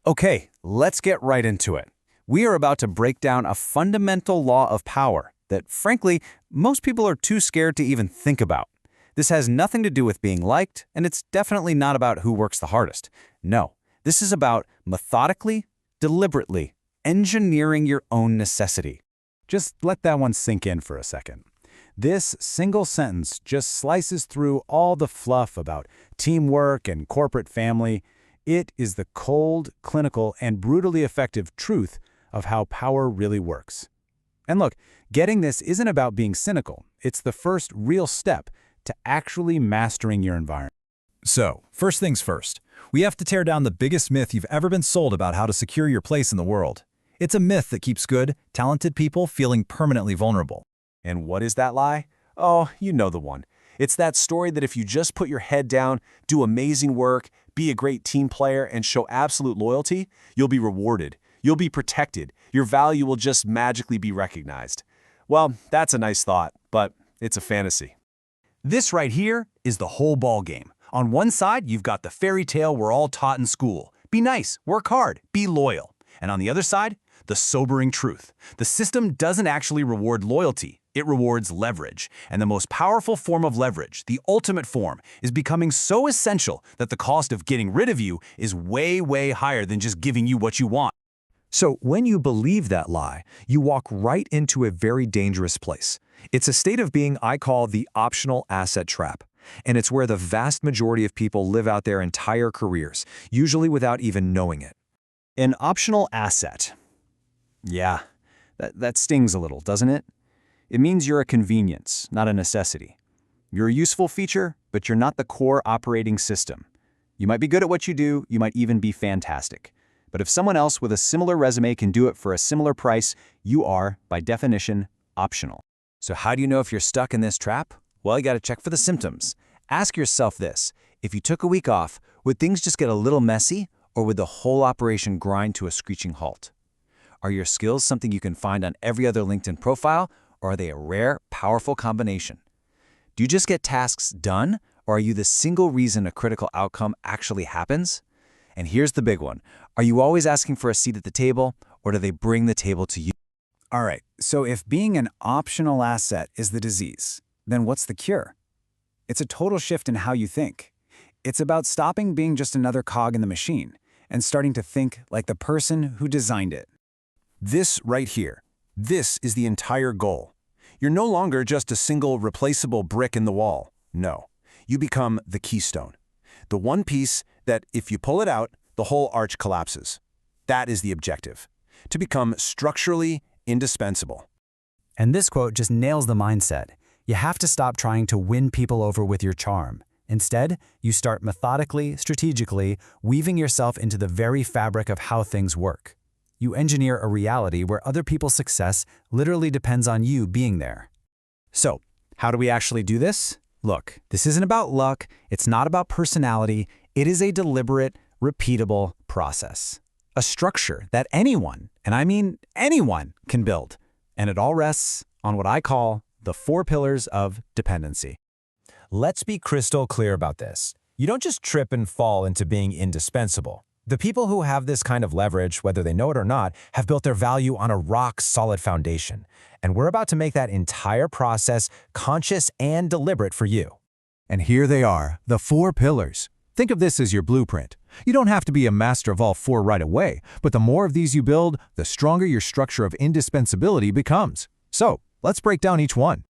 Okay, let's get right into it. We are about to break down a fundamental law of power that, frankly, most people are too scared to even think about. This has nothing to do with being liked, and it's definitely not about who works the hardest. No, this is about methodically, deliberately, engineering your own necessity. Just let that one sink in for a second. This single sentence just slices through all the fluff about teamwork and corporate family. It is the cold, clinical, and brutally effective truth of how power really works. And look, getting this isn't about being cynical. It's the first real step to actually mastering your environment. So, first things first, we have to tear down the biggest myth you've ever been sold about how to secure your place in the world. It's a myth that keeps good, talented people feeling permanently vulnerable. And what is that lie? Oh, you know the one. It's that story that if you just put your head down, do amazing work, be a great team player, and show absolute loyalty, you'll be rewarded. You'll be protected. Your value will just magically be recognized. Well, that's a nice thought, but it's a fantasy. This right here is the whole ball game. On one side, you've got the fairy tale we're all taught in school. Be nice, work hard, be loyal. And on the other side, the sobering truth. The system doesn't actually reward loyalty. It rewards leverage. And the most powerful form of leverage, the ultimate form, is becoming so essential that the cost of getting rid of you is way, way higher than just giving you what you want. So when you believe that lie, you walk right into a very dangerous place. It's a state of being I call the optional asset trap. And it's where the vast majority of people live out their entire careers, usually without even knowing it. An optional asset. Yeah, that stings a little, doesn't it? It means you're a convenience, not a necessity. You're a useful feature, but you're not the core operating system. You might be good at what you do, you might even be fantastic. But if someone else with a similar resume can do it for a similar price, you are, by definition, optional. So how do you know if you're stuck in this trap? Well, you gotta check for the symptoms. Ask yourself this: if you took a week off, would things just get a little messy, or would the whole operation grind to a screeching halt? Are your skills something you can find on every other LinkedIn profile, or are they a rare, powerful combination? Do you just get tasks done, or are you the single reason a critical outcome actually happens? And here's the big one. Are you always asking for a seat at the table, or do they bring the table to you? All right, so if being an optional asset is the disease, then what's the cure? It's a total shift in how you think. It's about stopping being just another cog in the machine and starting to think like the person who designed it. This right here, this is the entire goal. You're no longer just a single replaceable brick in the wall. No, you become the keystone. The one piece that, if you pull it out, the whole arch collapses. That is the objective, to become structurally indispensable. And this quote just nails the mindset. You have to stop trying to win people over with your charm. Instead, you start methodically, strategically, weaving yourself into the very fabric of how things work. You engineer a reality where other people's success literally depends on you being there. So, how do we actually do this? Look, this isn't about luck, it's not about personality, it is a deliberate, repeatable process. A structure that anyone, and I mean anyone, can build. And it all rests on what I call the 4 pillars of dependency. Let's be crystal clear about this. You don't just trip and fall into being indispensable. The people who have this kind of leverage, whether they know it or not, have built their value on a rock-solid foundation. And we're about to make that entire process conscious and deliberate for you. And here they are, the 4 pillars. Think of this as your blueprint. You don't have to be a master of all 4 right away, but the more of these you build, the stronger your structure of indispensability becomes. So, let's break down each one.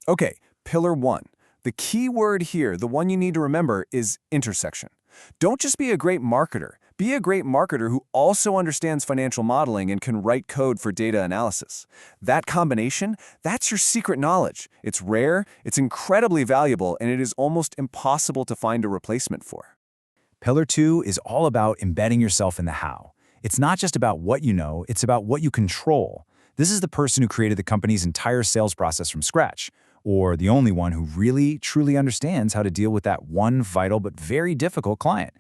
Okay, pillar 1. The key word here, the one you need to remember, is intersection. Don't just be a great marketer. Be a great marketer who also understands financial modeling and can write code for data analysis. That combination, that's your secret knowledge. It's rare, it's incredibly valuable, and it is almost impossible to find a replacement for. Pillar 2 is all about embedding yourself in the how. It's not just about what you know, it's about what you control. This is the person who created the company's entire sales process from scratch, or the only one who really, truly understands how to deal with that one vital but very difficult client.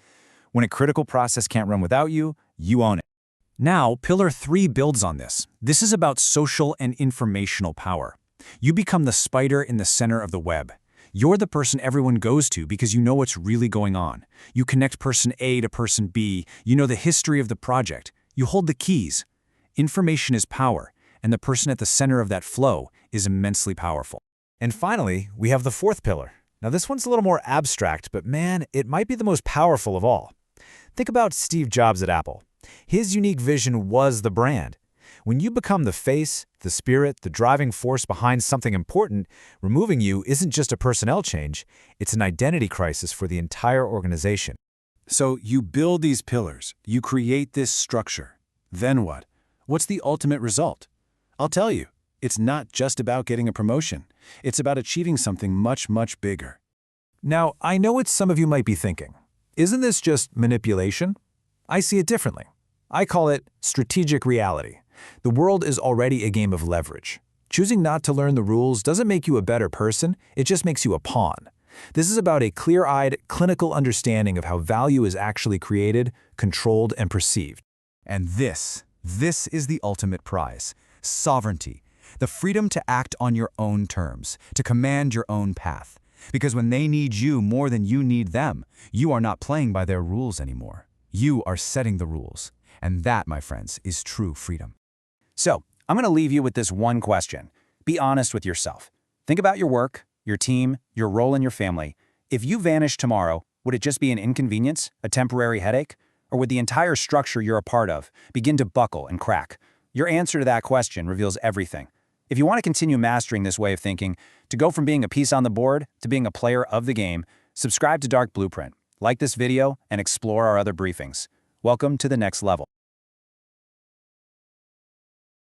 When a critical process can't run without you, you own it. Now, pillar 3 builds on this. This is about social and informational power. You become the spider in the center of the web. You're the person everyone goes to because you know what's really going on. You connect person A to person B, you know the history of the project, you hold the keys. Information is power, and the person at the center of that flow is immensely powerful. And finally, we have the fourth pillar. Now this one's a little more abstract, but man, it might be the most powerful of all. Think about Steve Jobs at Apple. His unique vision was the brand. When you become the face, the spirit, the driving force behind something important, removing you isn't just a personnel change, it's an identity crisis for the entire organization. So you build these pillars, you create this structure. Then what? What's the ultimate result? I'll tell you, it's not just about getting a promotion. It's about achieving something much, much bigger. Now, I know what some of you might be thinking. Isn't this just manipulation? I see it differently. I call it strategic reality. The world is already a game of leverage. Choosing not to learn the rules doesn't make you a better person, it just makes you a pawn. This is about a clear-eyed, clinical understanding of how value is actually created, controlled, and perceived. And this is the ultimate prize. Sovereignty. The freedom to act on your own terms, to command your own path. Because when they need you more than you need them, you are not playing by their rules anymore. You are setting the rules. And that, my friends, is true freedom. So, I'm going to leave you with this one question. Be honest with yourself. Think about your work, your team, your role in your family. If you vanished tomorrow, would it just be an inconvenience, a temporary headache? Or would the entire structure you're a part of begin to buckle and crack? Your answer to that question reveals everything. If you want to continue mastering this way of thinking, to go from being a piece on the board to being a player of the game, subscribe to Dark Blueprint, like this video, and explore our other briefings. Welcome to the next level.